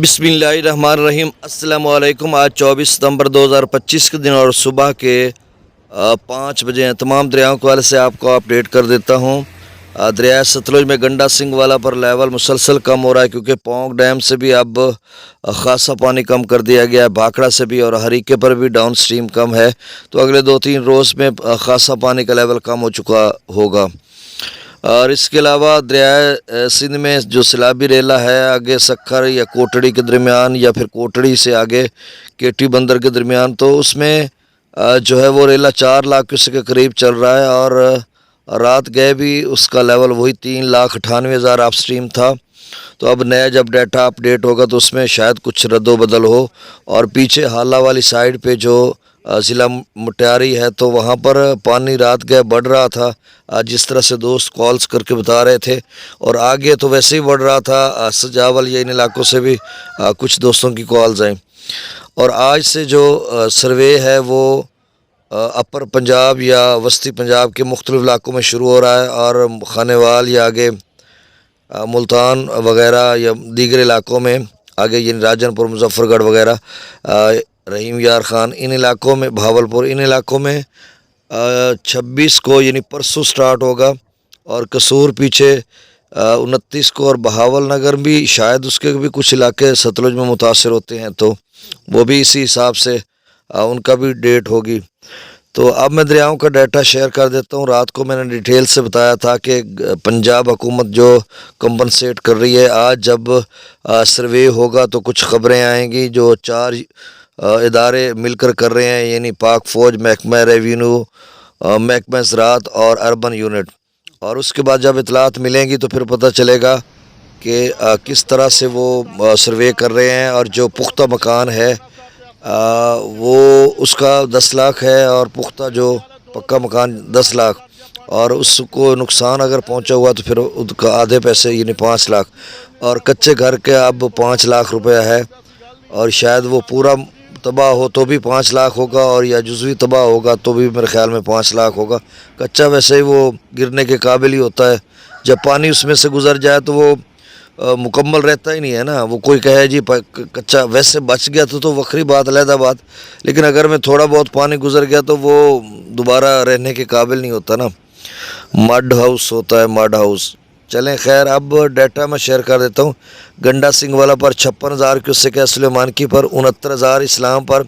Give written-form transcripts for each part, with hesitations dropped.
बिस्मिल्लाहिर्रहमानिर्रहीम। अस्सलाम वालेकुम। आज 24 सितंबर 2025 के दिन और सुबह के 5 बजे हैं। तमाम दरियाओं के हवाले से आपको अपडेट कर देता हूँ। दरिया सतलुज में गंडा सिंह वाला पर लेवल मुसलसल कम हो रहा है, क्योंकि पोंग डैम से भी अब ख़ासा पानी कम कर दिया गया है। भाखड़ा से भी और हरीके पर भी डाउन स्ट्रीम कम है, तो अगले 2-3 रोज़ में ख़ासा पानी का लेवल कम हो चुका होगा। और इसके अलावा दरिया सिंध में जो सैलाबी रेला है आगे सखर या कोटड़ी के दरमियान, या फिर कोटड़ी से आगे केटी बंदर के दरमियान, तो उसमें जो है वो रेला 4 लाख क्यूसेक के करीब चल रहा है। और रात गए भी उसका लेवल वही 3,98,000 आप स्ट्रीम था। तो अब नया जब डाटा अपडेट होगा तो उसमें शायद कुछ रद्दो बदल हो। और पीछे हाला वाली साइड पे जो ज़िला मुटियारी है, तो वहाँ पर पानी रात गए बढ़ रहा था, जिस तरह से दोस्त कॉल्स करके बता रहे थे। और आगे तो वैसे ही बढ़ रहा था, सजावल या इन इलाकों से भी कुछ दोस्तों की कॉल्स आई। और आज से जो सर्वे है वो अपर पंजाब या वस्ती पंजाब के मुख्तलिफ इलाकों में शुरू हो रहा है, और खानेवाल या आगे मुल्तान वगैरह या दीगर इलाकों में आगे, यानी राजनपुर, मुजफ्फरगढ़ वगैरह, रहीम यार ख़ान, इन इलाकों में, भावलपुर, इन इलाकों में 26 को यानी परसों स्टार्ट होगा। और कसूर पीछे 29 को, और बहावल नगर भी शायद उसके भी कुछ इलाके सतलुज में मुतासर होते हैं, तो वो भी इसी हिसाब से उनका भी डेट होगी। तो अब मैं दरियाओं का डाटा शेयर कर देता हूँ। रात को मैंने डिटेल से बताया था कि पंजाब हुकूमत जो कंपनसेट कर रही है, आज जब सर्वे होगा तो कुछ ख़बरें आएंगी जो 4 इदारे मिलकर कर रहे हैं, यानी पाक फ़ौज, महकमा रेवेन्यू, महकमा ज़राअत और अर्बन यूनिट। और उसके बाद जब इतलात मिलेंगी तो फिर पता चलेगा कि किस तरह से वो सर्वे कर रहे हैं। और जो पुख्ता मकान है वो उसका 10 लाख है, और पुख्ता जो पक्का मकान 10 लाख, और उसको नुकसान अगर पहुंचा हुआ तो फिर उसका आधे पैसे यानी 5 लाख। और कच्चे घर के अब 5 लाख रुपया है, और शायद वो पूरा तबाह हो तो भी 5 लाख होगा, और या जुज़वी तबाह होगा तो भी मेरे ख्याल में 5 लाख होगा। कच्चा वैसे ही वो गिरने के काबिल ही होता है, जब पानी उसमें से गुज़र जाए तो वो मुकम्मल रहता ही नहीं है ना। वो कोई कहे जी कच्चा वैसे बच गया तो वक्री बात, अलहदा बात, लेकिन अगर में थोड़ा बहुत पानी गुजर गया तो वो दोबारा रहने के काबिल नहीं होता ना। मड हाउस होता है, मड हाउस। चलें खैर, अब डाटा मैं शेयर कर देता हूँ। गंडा सिंह वाला पर 56,000 क्यूसेक है, सुलेमानकी पर 69,000, इस्लाम पर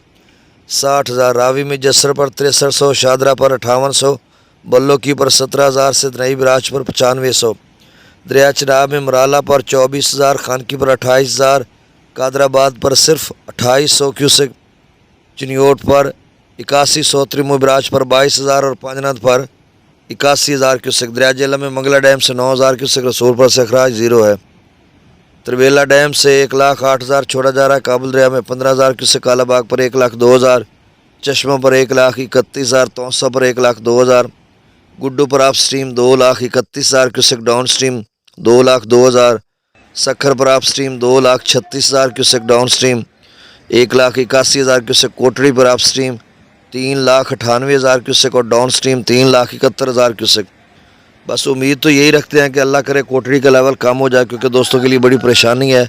60,000, रावी में जसर पर 6300, शादरा पर 5800, बल्लो की पर 17,000 से नईब राज पर 9500, दरिया चनाब में मराला पर 24,000, खानकी पर 28,000, कादराबाद पर सिर्फ 2800 क्यूसेक, चिनियोट पर 8100, त्रिमुबराज पर 22,000 और पांजनाथ पर 81,000 क्यूसेक। दरिया जेला में मंगला डैम से 9,000 क्यूसेक, रसूल पर से अखराज 0 है। त्रिवेला डैम से 1,08,000 छोड़ा जा रहा है। काबुल दरिया में 15,000 क्यूसेक, कालाबाग पर 1,02,000, चश्मा पर 1,31,000, तौसा पर 1,02,000, गुड्डू पर upstream 2,31,000 cusec, downstream 2,02,000, Sukkur पर upstream 2,36,000 cusec, downstream 1,81,000 cusec, Kotri पर आप स्ट्रीम 3,98,000 क्यूसेक, और डाउन स्ट्रीम 3,71,000 क्यूसेक। बस उम्मीद तो यही रखते हैं कि अल्लाह करे कोटड़ी का लेवल कम हो जाए, क्योंकि दोस्तों के लिए बड़ी परेशानी है।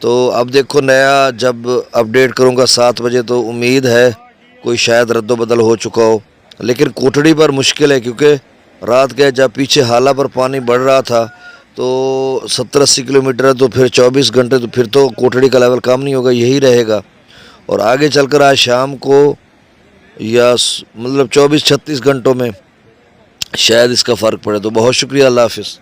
तो अब देखो, नया जब अपडेट करूँगा 7 बजे, तो उम्मीद है कोई शायद रद्दो बदल हो चुका हो। लेकिन कोटड़ी पर मुश्किल है, क्योंकि रात गए जब पीछे हाला पर पानी बढ़ रहा था तो 70-80 किलोमीटर है, तो फिर 24 घंटे तो फिर तो कोटड़ी का लेवल कम नहीं होगा, यही रहेगा। और आगे चलकर आज शाम को या मतलब 24-36 घंटों में शायद इसका फ़र्क पड़े। तो बहुत शुक्रिया, अल्लाह हाफ़िज़।